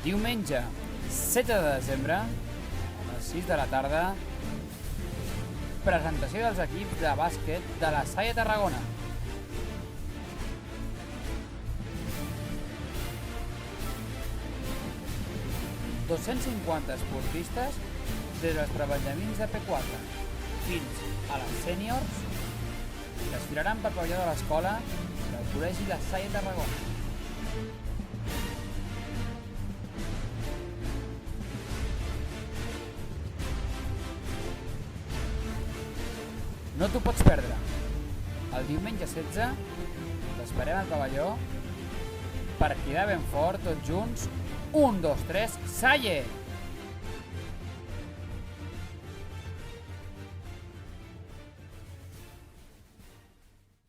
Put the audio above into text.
Diumenge 16 de desembre, a les 6 de la tarda, presentació dels equips de bàsquet de la Salle Tarragona. ...250 esportistes des dels prebenjamins de P4 fins a les sèniors desfilaran per pavelló de l'escola del Col·legi La Salle Tarragona. No t'ho pots perdre. El diumenge 16 t'esperem al pavelló per cridar ben fort tots junts 1, 2, 3, Salle!